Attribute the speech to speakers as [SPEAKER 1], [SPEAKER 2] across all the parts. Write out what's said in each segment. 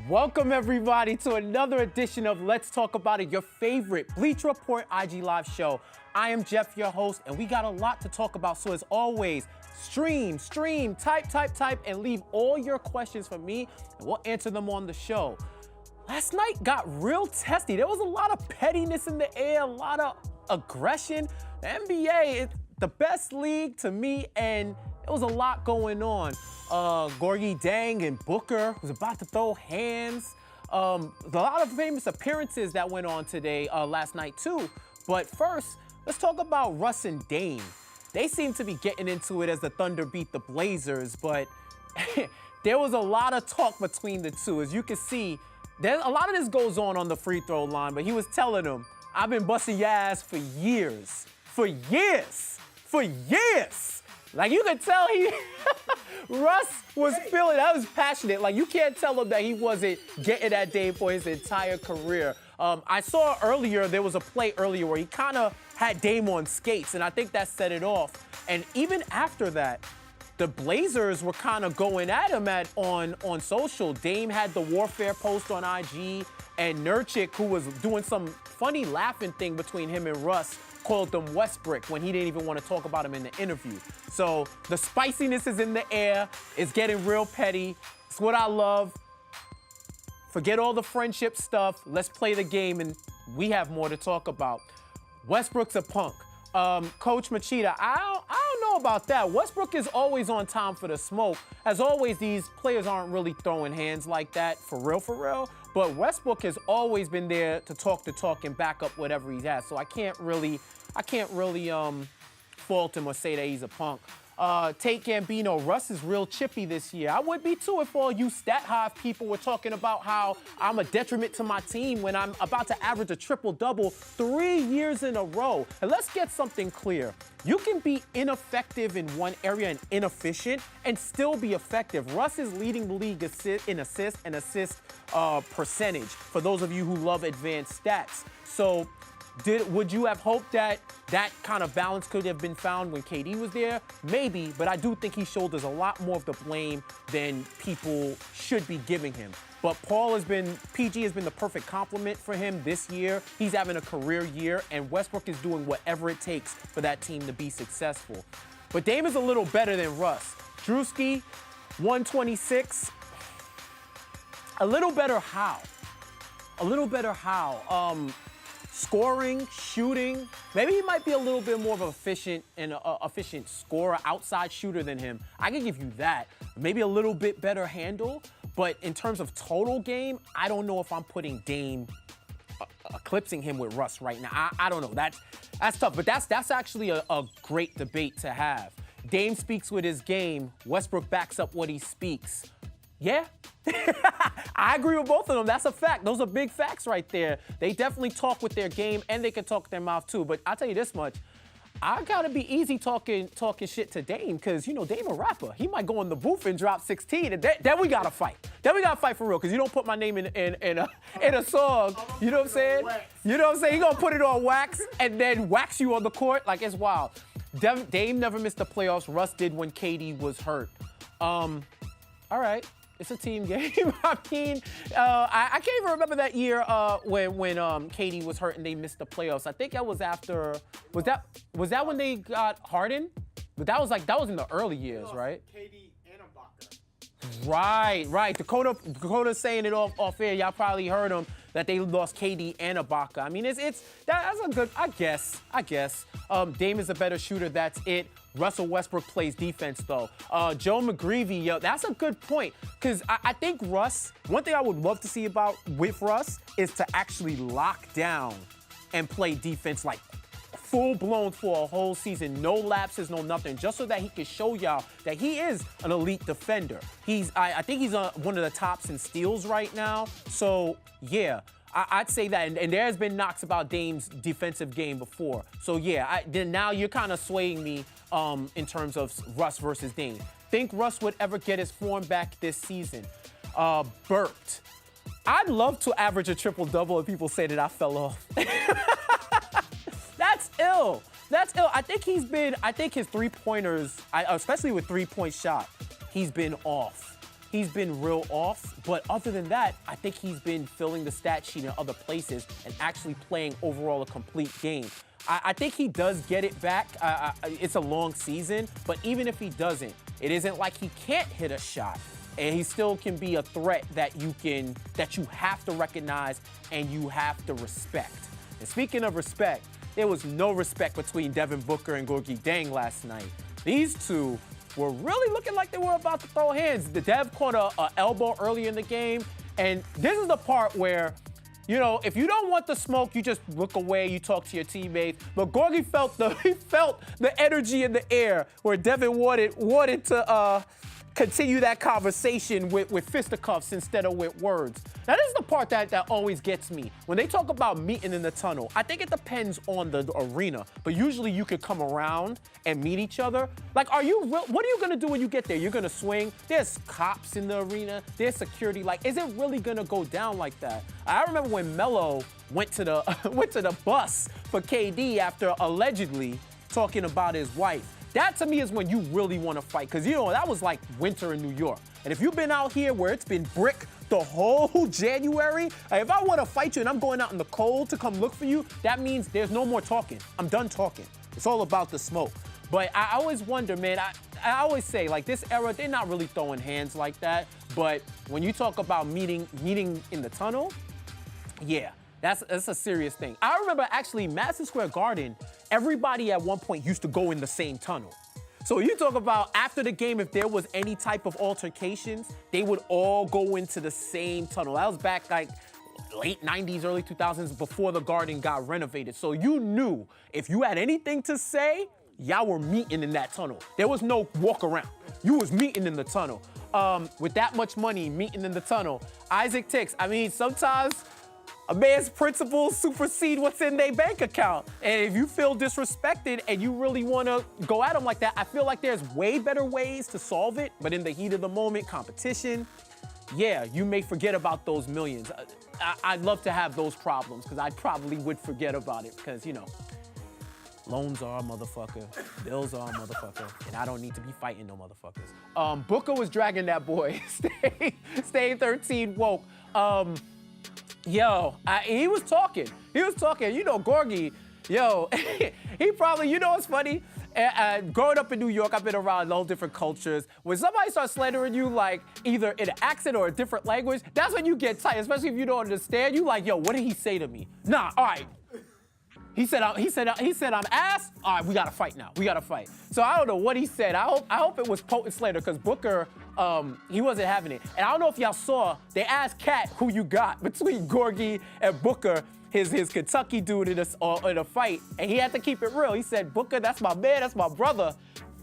[SPEAKER 1] Welcome, everybody, to another edition of Let's Talk About It, your favorite Bleacher Report IG Live show. I am Jeff, your host, and we got a lot to talk about. So as always, stream, type, and leave all your questions for me, and we'll answer them on the show. Last night got real testy. There was a lot of pettiness in the air, a lot of aggression. The NBA is the best league to me, and there was a lot going on. Dieng and Booker was about to throw hands. A lot of famous appearances that went on today, last night too. But first, let's talk about Russ and Dame. They seem to be getting into it as the Thunder beat the Blazers, but there was a lot of talk between the two. As you can see, a lot of this goes on the free throw line, but he was telling them, I've been busting your ass for years. For years. Like, you could tell Russ was feeling, that was passionate. Like, you can't tell him that he wasn't getting that Dame for his entire career. I saw earlier, there was a play earlier where he kind of had Dame on skates, and I think that set it off. And even after that, the Blazers were kind of going at him on social. Dame had the warfare post on IG, and Nurkic, who was doing some funny laughing thing between him and Russ, called them Westbrook when he didn't even want to talk about him in the interview. So the spiciness is in the air. It's getting real petty. It's what I love. Forget all the friendship stuff. Let's play the game, and we have more to talk about. Westbrook's a punk. Coach Machida, I don't know about that. Westbrook is always on time for the smoke. As always, these players aren't really throwing hands like that, for real. But Westbrook has always been there to talk the talk and back up whatever he has. So I can't really fault him or say that he's a punk. Tate Gambino, Russ is real chippy this year. I would be too if all you stat hive people were talking about how I'm a detriment to my team when I'm about to average a triple-double 3 years in a row. And let's get something clear. You can be ineffective in one area and inefficient and still be effective. Russ is leading the league in assist percentage, for those of you who love advanced stats. So would you have hoped that kind of balance could have been found when KD was there? Maybe, but I do think he shoulders a lot more of the blame than people should be giving him. But PG has been the perfect complement for him this year. He's having a career year, and Westbrook is doing whatever it takes for that team to be successful. But Dame is a little better than Russ. Drewski, 126. A little better how? Scoring, shooting. Maybe he might be a little bit more of an efficient scorer, outside shooter than him. I can give you that. Maybe a little bit better handle. But in terms of total game, I don't know if I'm putting Dame eclipsing him with Russ right now. I don't know. That's tough. But that's actually a great debate to have. Dame speaks with his game. Westbrook backs up what he speaks. Yeah. I agree with both of them. That's a fact. Those are big facts right there. They definitely talk with their game, and they can talk with their mouth too. But I'll tell you this much. I gotta be easy talking shit to Dame, because Dame a rapper. He might go in the booth and drop 16, and then we gotta fight. Then we gotta fight for real, because you don't put my name in a song. You know what I'm saying? You know what I'm saying? He gonna put it on wax and then wax you on the court. Like, it's wild. Dame never missed the playoffs. Russ did when KD was hurt. All right. It's a team game. I mean, I can't even remember that year when KD was hurt and they missed the playoffs. I think that was after. Was that when they got Harden? But that was in the early years, right?
[SPEAKER 2] KD and Ibaka.
[SPEAKER 1] Right. Dakota's saying it off air. Y'all probably heard him that they lost KD and Ibaka. I mean, that's a good. I guess. Dame is a better shooter. That's it. Russell Westbrook plays defense, though. Joe McGreevy, that's a good point. Because I think Russ, one thing I would love to see with Russ is to actually lock down and play defense like full-blown for a whole season. No lapses, no nothing. Just so that he can show y'all that he is an elite defender. I think he's one of the tops in steals right now. So, yeah. I'd say that, and there has been knocks about Dame's defensive game before. So yeah, then now you're kind of swaying me in terms of Russ versus Dame. Think Russ would ever get his form back this season? Burt. I'd love to average a triple-double if people say that I fell off. That's ill. I think his three-pointers, especially with three-point shot, he's been off. he's been real off. But other than that, I think he's been filling the stat sheet in other places and actually playing overall a complete game. I think he does get it back. It's a long season, but even if he doesn't, it isn't like he can't hit a shot. And he still can be a threat that you have to recognize and you have to respect. And speaking of respect, there was no respect between Devin Booker and Gorgui Dieng last night. These two were really looking like they were about to throw hands. The Dev caught a elbow early in the game, and this is the part where, you know, if you don't want the smoke, you just look away, you talk to your teammates. But Gorgui felt the energy in the air where Devin wanted to continue that conversation with fisticuffs instead of with words. Now, this is the part that always gets me. When they talk about meeting in the tunnel, I think it depends on the arena, but usually you could come around and meet each other. Like, what are you gonna do when you get there? You're gonna swing? There's cops in the arena, there's security. Like, is it really gonna go down like that? I remember when Melo went to the bus for KD after allegedly talking about his wife. That, to me, is when you really want to fight. Because, you know, that was like winter in New York. And if you've been out here where it's been brick the whole January, if I want to fight you and I'm going out in the cold to come look for you, that means there's no more talking. I'm done talking. It's all about the smoke. But I always wonder, man, I always say, like, this era, they're not really throwing hands like that. But when you talk about meeting in the tunnel, yeah. That's a serious thing. I remember actually Madison Square Garden, everybody at one point used to go in the same tunnel. So you talk about after the game, if there was any type of altercations, they would all go into the same tunnel. That was back like late 90s, early 2000s before the Garden got renovated. So you knew if you had anything to say, y'all were meeting in that tunnel. There was no walk around. You was meeting in the tunnel. With that much money, meeting in the tunnel. Isaac Tix, I mean, sometimes a man's principles supersede what's in their bank account. And if you feel disrespected and you really want to go at them like that, I feel like there's way better ways to solve it. But in the heat of the moment, competition, yeah, you may forget about those millions. I'd love to have those problems because I probably would forget about it because, you know, loans are a motherfucker, bills are a motherfucker, and I don't need to be fighting no motherfuckers. Booker was dragging that boy. Stay 13 woke. He was talking. You know, Gorgui, he probably, you know what's funny? Growing up in New York, I've been around all different cultures. When somebody starts slandering you, like, either in an accent or a different language, that's when you get tight, especially if you don't understand. You like, yo, what did he say to me? Nah, all right. He said I'm ass. All right, we gotta fight now. We gotta fight. So I don't know what he said. I hope it was potent slander because Booker, he wasn't having it. And I don't know if y'all saw, they asked Cat who you got between Gorgui and Booker, his Kentucky dude in a fight, and he had to keep it real. He said, Booker, that's my man, that's my brother.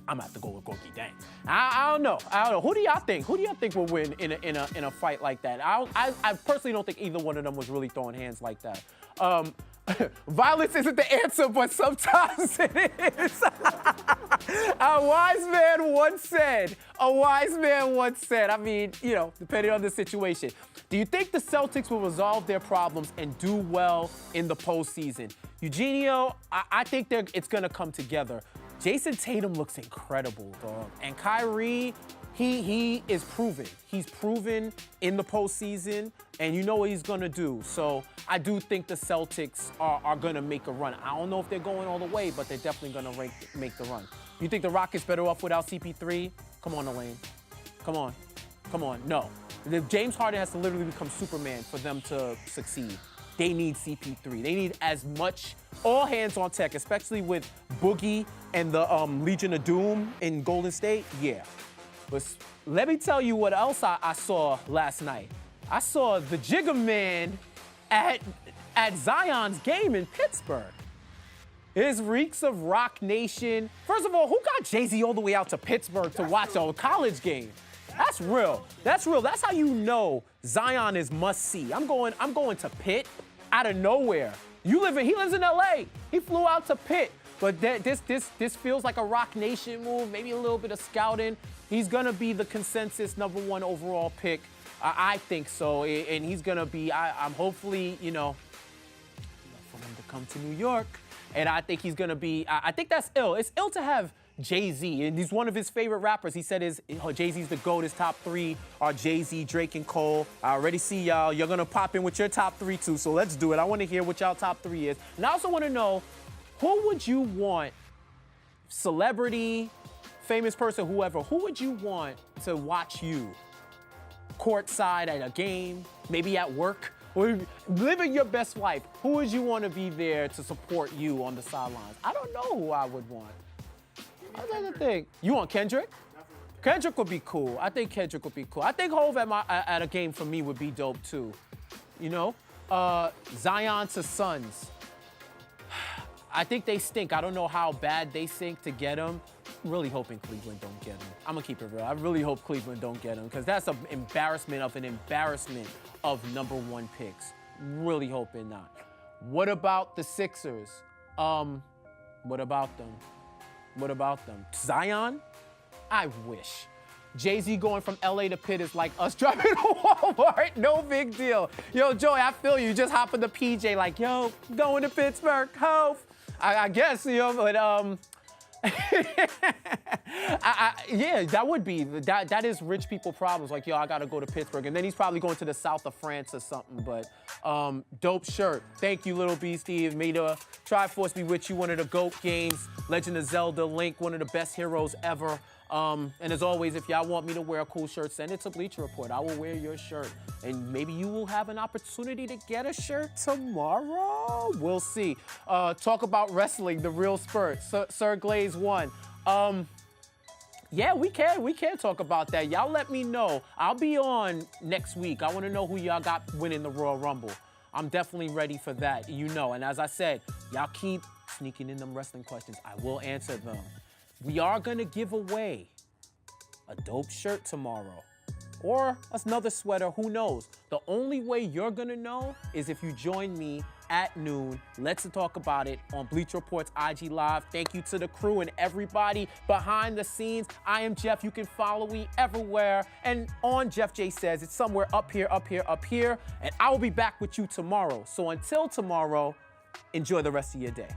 [SPEAKER 1] I'm gonna have to go with Gorgui Dieng. I don't know. Who do y'all think? Who do y'all think will win in a fight like that? I personally don't think either one of them was really throwing hands like that. Violence isn't the answer, but sometimes it is. A wise man once said, I mean, you know, depending on the situation. Do you think the Celtics will resolve their problems and do well in the postseason? Eugenio, I think it's going to come together. Jason Tatum looks incredible, dog. And Kyrie, he is proven. He's proven in the postseason, and you know what he's going to do. So I do think the Celtics are going to make a run. I don't know if they're going all the way, but they're definitely going to make the run. You think the Rockets better off without CP3? Come on, Elaine. Come on. No. James Harden has to literally become Superman for them to succeed. They need CP3. They need as much, all hands on tech, especially with Boogie and the Legion of Doom in Golden State. Yeah. But let me tell you what else I saw last night. I saw the Jigga Man at Zion's game in Pittsburgh. His reeks of Rock Nation. First of all, who got Jay-Z all the way out to Pittsburgh to watch a college game? That's real. That's how you know Zion is must see. I'm going to Pitt out of nowhere. He lives in LA. He flew out to Pitt. But this feels like a Rock Nation move, maybe a little bit of scouting. He's gonna be the consensus #1 overall pick. I think so, and he's gonna be. I'm hopefully, for him to come to New York, and I think he's gonna be. I think that's ill. It's ill to have Jay-Z, and he's one of his favorite rappers. He said Jay-Z's the GOAT. His top 3 are Jay-Z, Drake, and Cole. I already see y'all. You're going to pop in with your top 3 too, so let's do it. I want to hear what y'all top 3 is. And I also want to know, who would you want, celebrity, famous person, whoever, who would you want to watch you courtside at a game, maybe at work, or living your best life? Who would you want to be there to support you on the sidelines? I don't know who I would want. I was to think. You want Kendrick? Kendrick would be cool. I think Kendrick would be cool. I think Hov at a game for me would be dope too. You know? Zion to Suns. I think they stink. I don't know how bad they stink to get them. I'm really hoping Cleveland don't get them. I'm going to keep it real. I really hope Cleveland don't get them because that's an embarrassment of number 1 picks. Really hoping not. What about the Sixers? What about them? What about them? Zion? I wish. Jay-Z going from LA to Pitt is like us driving to Walmart. No big deal. Yo, Joey, I feel you. Just hop in the PJ like, yo, going to Pittsburgh. Hope. I guess, you know, but yeah, that would be, that is rich people problems. Like, yo, I got to go to Pittsburgh. And then he's probably going to the south of France or something. But dope shirt. Thank you, Little B Steve. May the Triforce be with you. One of the GOAT games. Legend of Zelda, Link, one of the best heroes ever. And as always, if y'all want me to wear a cool shirt, send it to Bleacher Report. I will wear your shirt. And maybe you will have an opportunity to get a shirt tomorrow. We'll see. Talk about wrestling, the real spurt. Sir Glaze 1. Yeah, we can talk about that. Y'all let me know. I'll be on next week. I want to know who y'all got winning the Royal Rumble. I'm definitely ready for that, you know. And as I said, y'all keep sneaking in them wrestling questions. I will answer them. We are going to give away a dope shirt tomorrow or another sweater, who knows? The only way you're going to know is if you join me at noon. Let's talk about it on Bleacher Report's IG Live. Thank you to the crew and everybody behind the scenes. I am Jeff. You can follow me everywhere. And on Jeff J Says, it's somewhere up here, up here, up here. And I will be back with you tomorrow. So until tomorrow, enjoy the rest of your day.